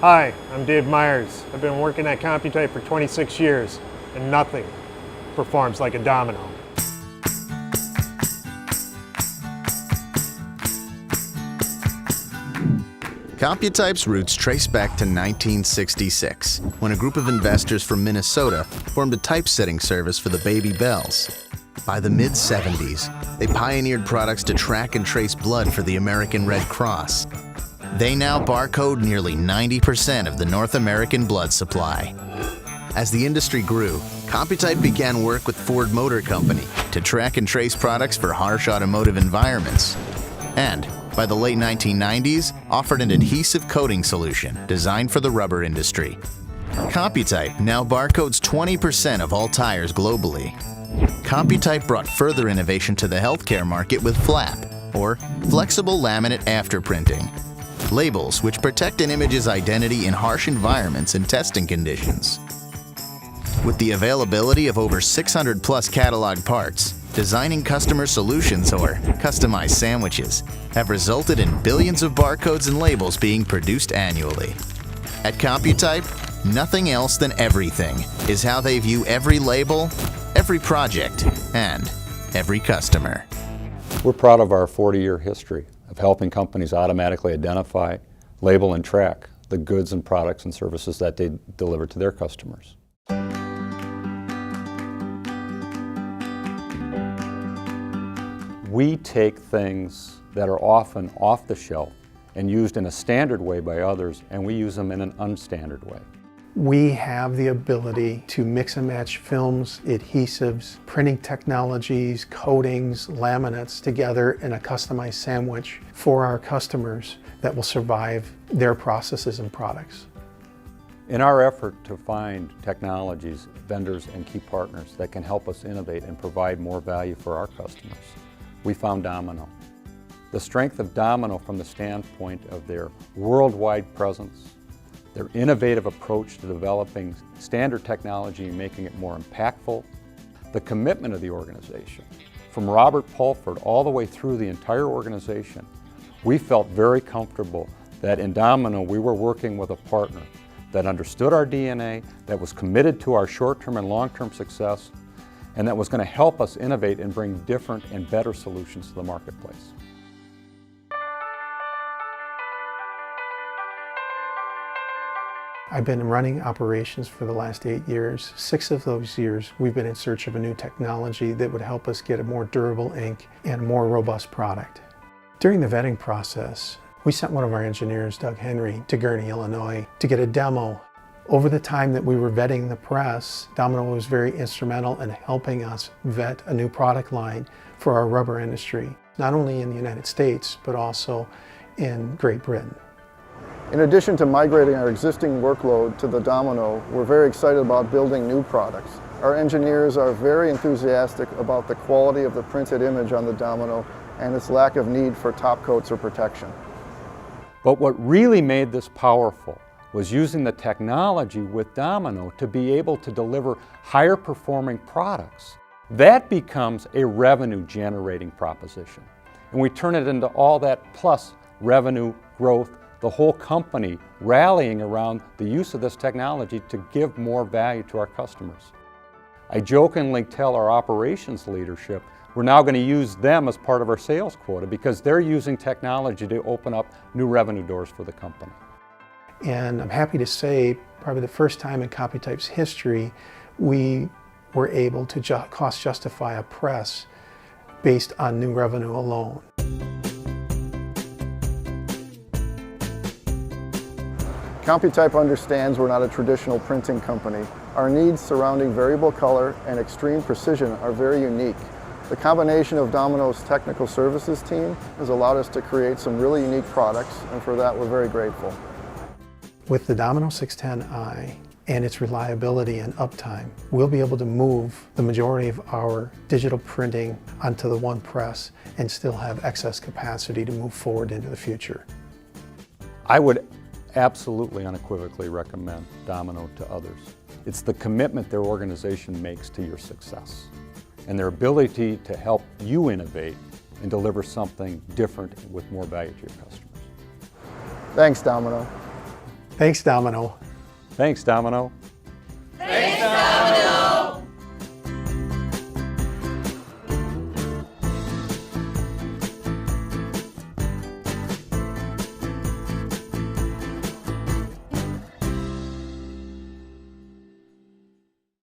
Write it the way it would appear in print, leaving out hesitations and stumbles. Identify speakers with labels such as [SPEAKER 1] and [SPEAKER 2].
[SPEAKER 1] Hi, I'm Dave Myers. I've been working at Computype for 26 years, and nothing performs like a domino.
[SPEAKER 2] Computype's roots trace back to 1966, when a group of investors from Minnesota formed a typesetting service for the Baby Bells. By the mid-70s, they pioneered products to track and trace blood for the American Red Cross. They now barcode nearly 90% of the North American blood supply. As the industry grew, Computype began work with Ford Motor Company to track and trace products for harsh automotive environments. And by the late 1990s, offered an adhesive coating solution designed for the rubber industry. Computype now barcodes 20% of all tires globally. Computype brought further innovation to the healthcare market with FLAP, or Flexible Laminate Afterprinting. Labels which protect an image's identity in harsh environments and testing conditions. With the availability of over 600 plus catalog parts, designing customer solutions, or customized sandwiches, have resulted in billions of barcodes and labels being produced annually. At Computype, nothing else than everything is how they view every label, every project, and every customer.
[SPEAKER 3] We're proud of our 40-year history of helping companies automatically identify, label, and track the goods and products and services that they deliver to their customers. We take things that are often off the shelf and used in a standard way by others, and we use them in an unstandard way.
[SPEAKER 4] We have the ability to mix and match films, adhesives, printing technologies, coatings, laminates together in a customized sandwich for our customers that will survive their processes and products.
[SPEAKER 3] In our effort to find technologies, vendors, and key partners that can help us innovate and provide more value for our customers, we found Domino. The strength of Domino from the standpoint of their worldwide presence, their innovative approach to developing standard technology and making it more impactful, the commitment of the organization, from Robert Pulford all the way through the entire organization, we felt very comfortable that in Domino we were working with a partner that understood our DNA, that was committed to our short-term and long-term success, and that was going to help us innovate and bring different and better solutions to the marketplace.
[SPEAKER 4] I've been running operations for the last 8 years. 6 of those years, we've been in search of a new technology that would help us get a more durable ink and a more robust product. During the vetting process, we sent one of our engineers, Doug Henry, to Gurnee, Illinois to get a demo. Over the time that we were vetting the press, Domino was very instrumental in helping us vet a new product line for our rubber industry, not only in the United States, but also in Great Britain.
[SPEAKER 5] In addition to migrating our existing workload to the Domino, we're very excited about building new products. Our engineers are very enthusiastic about the quality of the printed image on the Domino and its lack of need for top coats or protection.
[SPEAKER 3] But what really made this powerful was using the technology with Domino to be able to deliver higher performing products. That becomes a revenue generating proposition. And we turn it into all that plus revenue growth, the whole company rallying around the use of this technology to give more value to our customers. I jokingly tell our operations leadership we're now going to use them as part of our sales quota because they're using technology to open up new revenue doors for the company.
[SPEAKER 4] And I'm happy to say, probably the first time in Computype's history, we were able to cost justify a press based on new revenue alone.
[SPEAKER 5] Computype understands we're not a traditional printing company. Our needs surrounding variable color and extreme precision are very unique. The combination of Domino's technical services team has allowed us to create some really unique products, and for that we're very grateful.
[SPEAKER 4] With the Domino N610i and its reliability and uptime, we'll be able to move the majority of our digital printing onto the one press and still have excess capacity to move forward into the future.
[SPEAKER 3] I would absolutely unequivocally recommend Domino to others. It's the commitment their organization makes to your success and their ability to help you innovate and deliver something different with more value to your customers.
[SPEAKER 5] Thanks, Domino.
[SPEAKER 4] Thanks, Domino.
[SPEAKER 3] Thanks, Domino.